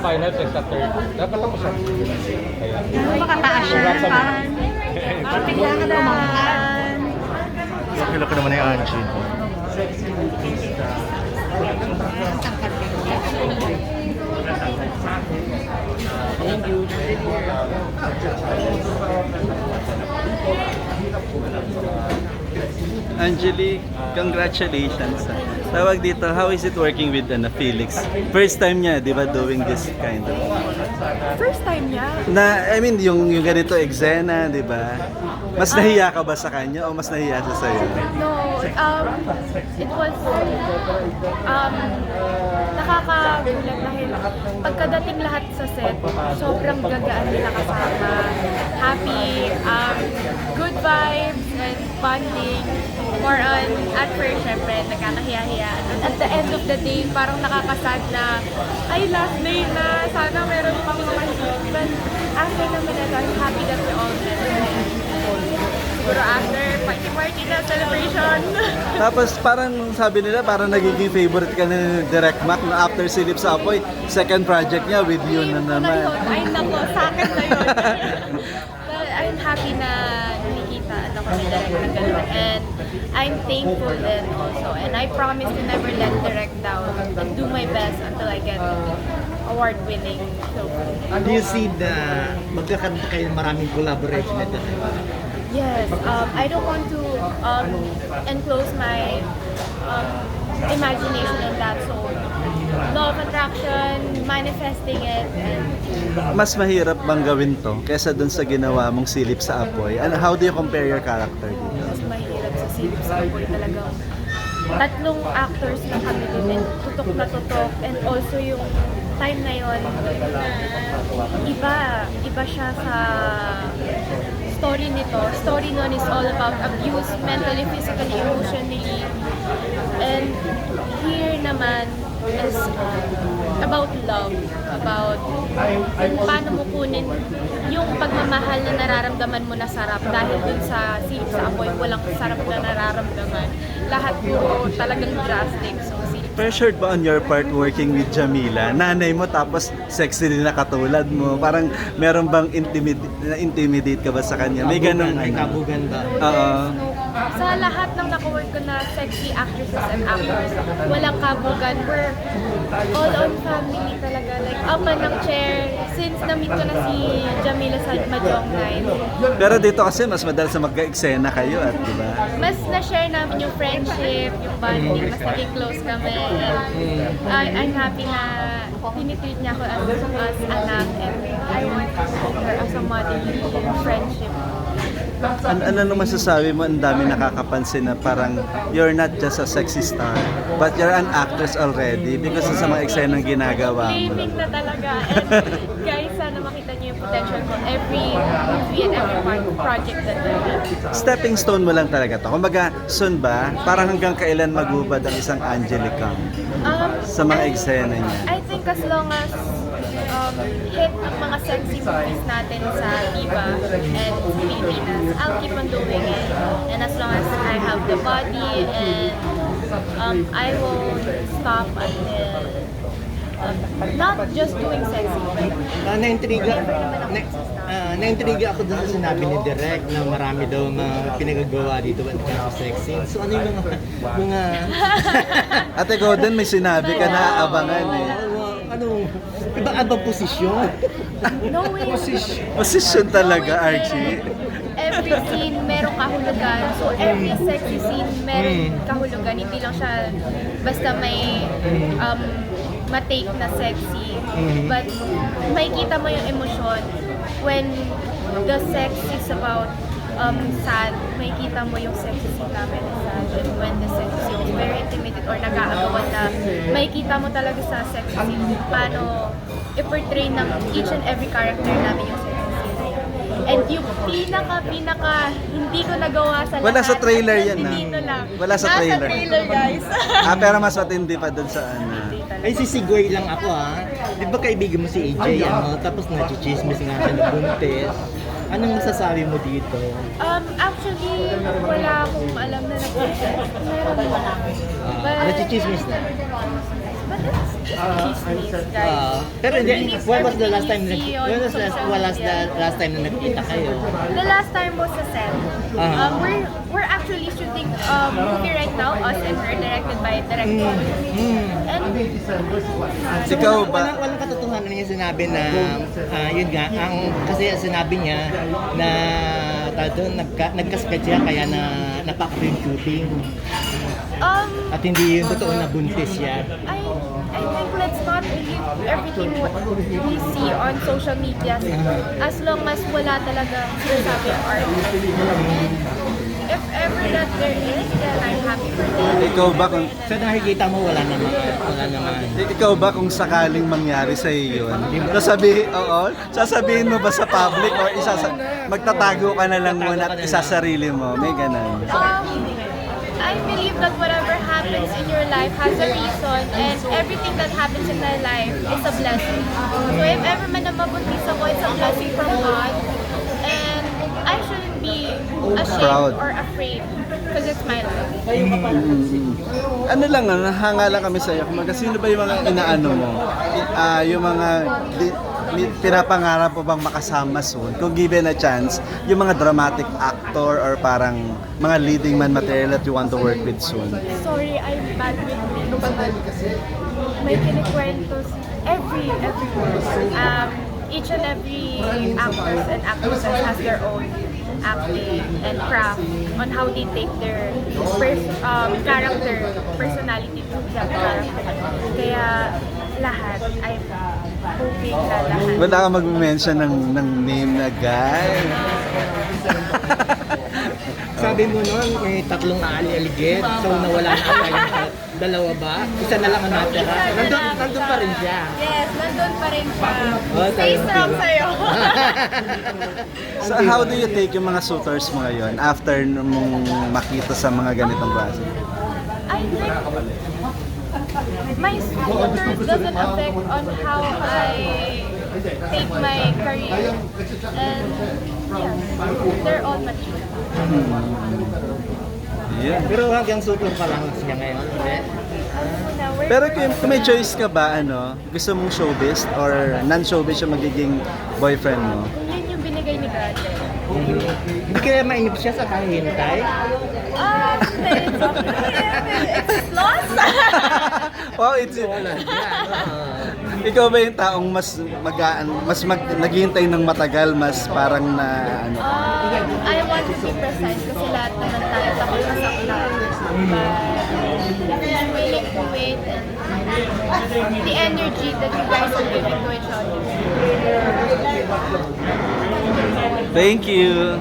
final, test sa third. Dapat ako sa kaya. Makataas siya. Parang bigla ka naman. Laki-laki naman na yung Angie. Angelique, congratulations. Tawag dito, how is it working with Felix? First time niya, di ba, doing this kind of... First time niya. I mean, yung ganito eksena, di ba? Mas nahiya ka ba sa kanya o mas nahiya siya sa'yo? No, it was nakakagulat dahil pagkadating lahat sa set, sobrang gagaan nila kasama. Happy, good vibes and bonding. More on, at first, syempre, nagkakahiya-hiya. At the end of the day, parang nakakasad na, ay, last day na, sana meron pang mga hit. But after naman ito, I'm happy that we all met. Siguro after party na celebration. Tapos parang sabi nila, parang nagiging favorite ka na ni Direct Mac na after Silip sa Apoy, second project niya with you na naman. Ay, nako, sa akin na yun. But I'm happy na nakikita ako ni Direct na gano'n. And I'm thankful din also. And I promise to never let Direct down and do my best until I get award-winning film. Do you see the magkakaroon kayo maraming collaboration na dito? Yes, I don't want to enclose my imagination in that. So, law of attraction, manifesting it, and Mas mahirap bang gawin to kesa dun sa ginawa mong Silip sa Apoy? And how do you compare your character dito? mas mahirap sa silip sa apoy talagang tatlong actors na kami dun and tutok na tutok, and also yung time na yon iba siya sa story nito. Story nun is all about abuse, mentally, physically, emotionally. And here naman is about love, about kung paano mo kunin yung pagmamahal na nararamdaman mo na sarap dahil dun sa Silip sa Apoy, walang sarap na nararamdaman. Lahat puro talagang drastic. So, Pressured ba on your part working with Jamila? Nanay mo tapos sexy din na katulad mo. Parang meron bang intimidate ka ba sa kanya? May ganun. May kabugan ba? Oo. no, sa lahat ng naka-work ko na sexy actresses and actors, walang kabugan. We're all on family talaga. Like, upan ng chair. Since na-meet ko na si Jamila sa Mahjong Night, Pero dito kasi mas madalas na magka-eksena kayo at di ba? mas na-share namin yung friendship, yung bonding, mas naging close kami. And I'm happy na tinitreat niya ako as anak, and I want to treat her as a motherly friendship. Ano naman masasabi mo? Ang dami nakakapansin na parang you're not just a sexy star, but you're an actress already because sa mga eksenang ginagawa mo. Claiming na talaga. And guys, sana makita niyo yung potential ko every movie and every project that I do. Stepping stone mo lang talaga to. Kumbaga, soon ba? Parang hanggang kailan magubad ang isang Angelica sa mga eksena niya? I think as long as hit ang mga sexy movies natin sa Viva and Pilipinas, I'll keep on doing it. And as long as I have the body, and I won't stop until not just doing sexy, but Na-intriga ako dun sa sinabi ni Direk na marami daw na pinagagawa dito when it comes to sex scenes. So ano yung mga Ate Golden, may sinabi ka na abangan eh. ibang posisyon? no way. Posisyon talaga, Archie. Every scene merong kahulugan. So every sexy scene merong kahulugan. Hindi lang siya basta may matake na sexy. But makikita mo yung emosyon when the sex is about sad. Makikita mo yung sexy scene namin na sad. And when the sex is very intimate or nag-aagawan na, makikita mo talaga sa sexy scene paano i-portray ng each and every character namin yung sexy scene na yun. And yung pinaka hindi ko nagawa sa lahat. Wala sa trailer yan, Hindi ah. dito lang. Wala sa trailer. Nasa trailer, guys. Pero mas matindi pa dun sa ano. Ay, sisigway lang ako ha. Di ba kaibigan mo si AJ, ano? Tapos na-chismis nga siya na buntis. Anong masasabi mo dito? Actually, wala akong alam na nag-project. Meron lang. But Na-chismis na. But that's chismis, guys. Pero Don't hindi, believe when was the everything last time you see on social media. na nagkita kayo? The last time was sa set. We're actually shooting movie right now, us and her, directed by director. And Ikaw ba? Walang katotohanan niya sinabi na, yun nga, kasi sinabi niya na nagka-sketch siya kaya na napakot yung shooting. At hindi yung totoo na buntis siya. I think let's not believe everything what we see on social media as long as wala talaga sinasabi ang art. And if ever that there is, then I'm happy for them. Ikaw ba kung Sa nakikita mo, wala naman. ikaw ba kung sakaling mangyari sa iyo yun? Sasabihin mo ba sa public or magtatago ka na lang muna at isasarili mo? May ganun. I believe that whatever happens in your life has a reason, and everything that happens in my life is a blessing. So if ever man na mabuntis ako, it's a blessing from God. And I shouldn't be ashamed Proud. or afraid because it's my life. Ano lang, hanga lang kami sa iyo. Kung sino ba yung mga inaano mo? Yung mga pinapangarap mo bang makasama soon? Kung given a chance, yung mga dramatic actor or parang mga leading man material that you want to work with soon? Sorry, I'm bad with names, but may kinikwento every word. Each and every actors and actresses has their own acting and craft on how they take their character, personality to that character. Kaya lahat, I'm hoping na lahat. Wala ka mag-mention ng name na guy. Sabi mo noon, may tatlong aali-aligid, so nawala na kayo. Dalawa ba? Isa na lang ang natira. Nandun pa rin siya. Yes, nandun pa rin siya. Oh, Stay strong sa'yo. So how do you take yung mga suitors mo ngayon after mong makita sa mga ganitong klase? I think my suitors doesn't affect on how I take my career, and yeah, they're all mature. Yeah. Pero hanggang super pa lang siya ngayon. Pero kung may choice ka ba, gusto mong showbiz or non-showbiz yung magiging boyfriend mo? Yun yung binigay ni God. Hindi kaya mainip siya sa kahintay? It's lost. Wow, ikaw ba yung taong naghihintay ng matagal, mas parang na I want to be precise kasi lahat naman tayo takot masaktan. But I'm willing to wait, and the energy that you guys are giving to each other. Thank you.